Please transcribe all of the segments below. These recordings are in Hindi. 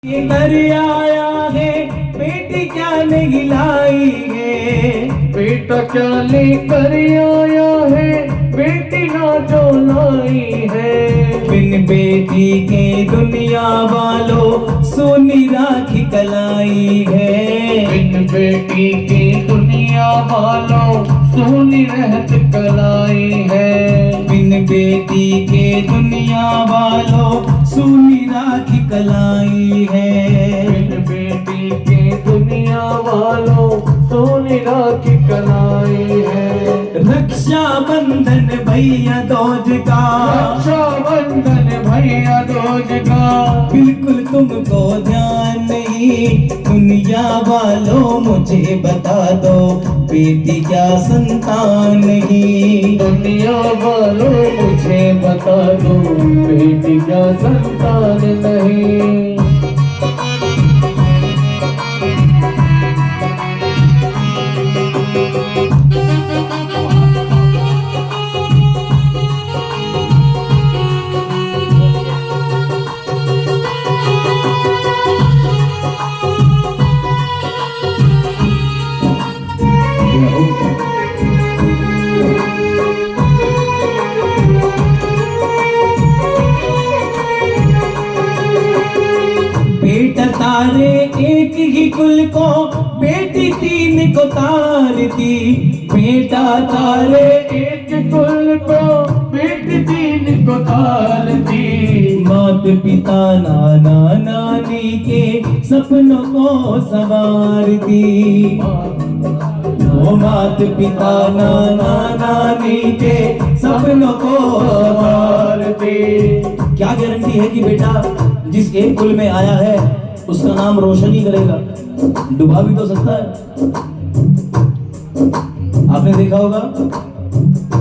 ये घर आया है बेटी क्या नहीं लाई है, बेटा क्या लेकर आया है, बेटी ना जो लाई है। बिन बेटी के दुनिया वालों सोनी राखी कलाई है, बिन बेटी के दुनिया वालों सोनी रहत कलाई है। बिन बेटी के दुनिया वालों सोनी राखी कलाई है, बिन बेटी के दुनिया वालों सोनी राखी कलाई है। रक्षा बंधन भैया दूज का, रक्षा बंधन भैया दूज का, बिल्कुल तुमको ध्यान नहीं। दुनिया वालों मुझे बता दो बेटी क्या संतान नहीं। दुनिया वालों मुझे बता दो बेटी क्या संतान नहीं। बेटा तारे एक ही कुल को, बेटी तीन को तारती। बेटा तारे एक कुल को बेटी तीन को तारती। मात पिता नाना नानी के सपनों को संवारती। ओ मात पिता नाना नानी के सपनों को संवारती। क्या गारंटी है कि बेटा जिस एक कुल में आया है उसका नाम रोशन ही करेगा, डुबा भी तो सकता है। आपने देखा होगा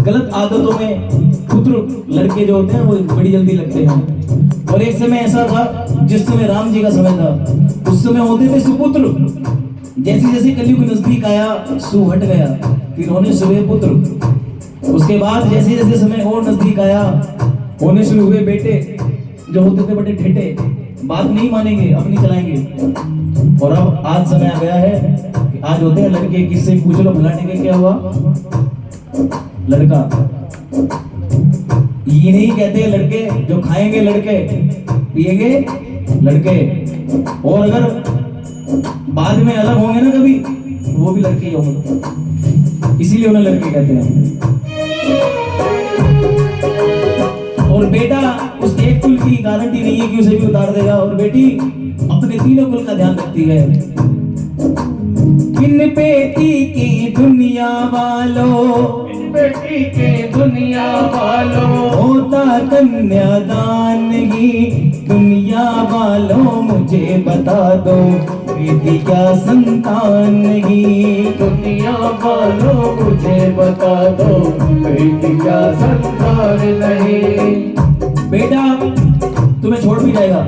गलत आदतों में पुत्र लड़के जो होते हैं वो बड़ी जल्दी लगते हैं। और एक समय ऐसा था जिस समय राम जी का समय था, उस समय होते थे सुपुत्र। जैसे जैसे कलयुग नजदीक आया सु हट गया, फिर होने शुरू पुत्र। उसके बाद जैसे जैसे समय और नजदीक आया होने शुरू हुए बेटे, जो होते थे बड़े ठेठे, बात नहीं मानेंगे, अपनी चलाएंगे। और अब आज समय आ गया है कि आज होते हैं लड़के, किससे पूछ लो फलाने के क्या हुआ, लड़का। ये नहीं कहते लड़के जो खाएंगे लड़के, पिएंगे लड़के, और अगर बाद में अलग होंगे ना कभी वो भी लड़के ही होंगे, इसीलिए उन्हें लड़के कहते हैं। और बेटा उस एक कुल की गारंटी नहीं है कि उसे भी उतार देगा, और बेटी अपने तीनों कुल का ध्यान रखती है। बिन बेटी की दुनिया वालों, बिन बेटी के दुनिया वालों होता कन्यादान ही। दुनिया वालों मुझे बता दो बेटी क्या संतान नहीं। दुनिया वालों मुझे बता दो बेटी क्या संतान नहीं। बेटा तुम्हें छोड़ भी जाएगा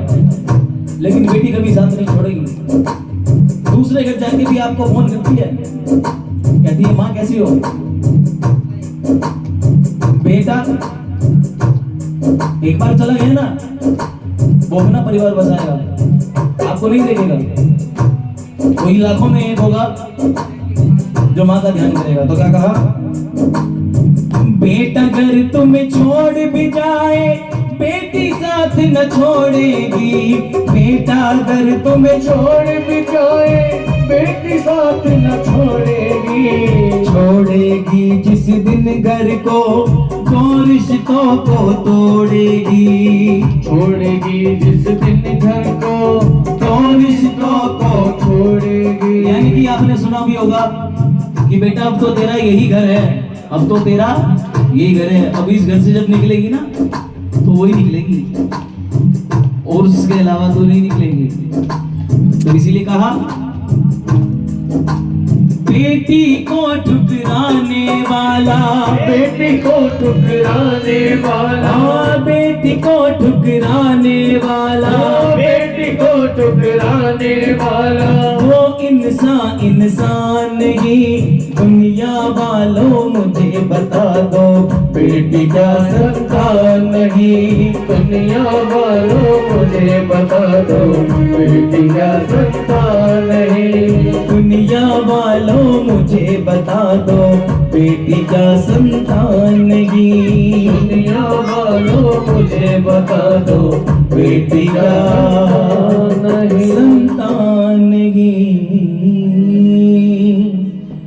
लेकिन बेटी कभी साथ नहीं छोड़ेगी। दूसरे घर जाके भी आपको फोन करती है, कहती है माँ कैसी हो। बेटा एक बार चला गया ना वो अपना परिवार बसाएगा, आपको नहीं देखेगा। कोई लाखों में एक होगा जो माँ का ध्यान करेगा। तो क्या कहा, बेटा घर तुम्हें छोड़ भी जाए बेटी साथ न छोड़ेगी। बेटा घर तुम्हें छोड़ भी जाए बेटी साथ न छोड़ेगी। छोड़ेगी जिस दिन घर को, तो रिश्तों को तोड़ेगी। छोड़ेगी जिस दिन घर को, तो रिश्तों को छोड़ेगी। यानी कि आपने सुना भी होगा कि बेटा अब तो तेरा यही घर है, अब तो तेरा यही घर है। अब इस घर से जब निकलेगी ना तो वही निकलेगी, और उसके अलावा तो नहीं निकलेंगे। तो इसीलिए कहा बेटी को ठुकराने वाला, बेटी को ठुकराने वाला, बेटी को ठुकराने वाला, बेटी को ठुकराने वाला वो इन सा इंसान नहीं, दुनिया वालों मुझे बता दो, बेटी का संतान नहीं। दुनिया वालों मुझे बता दो, बेटी का संतान नहीं। दुनिया वालों मुझे बता दो, बेटी का संतान नहीं। दुनिया वालों मुझे बता दो, बेटी का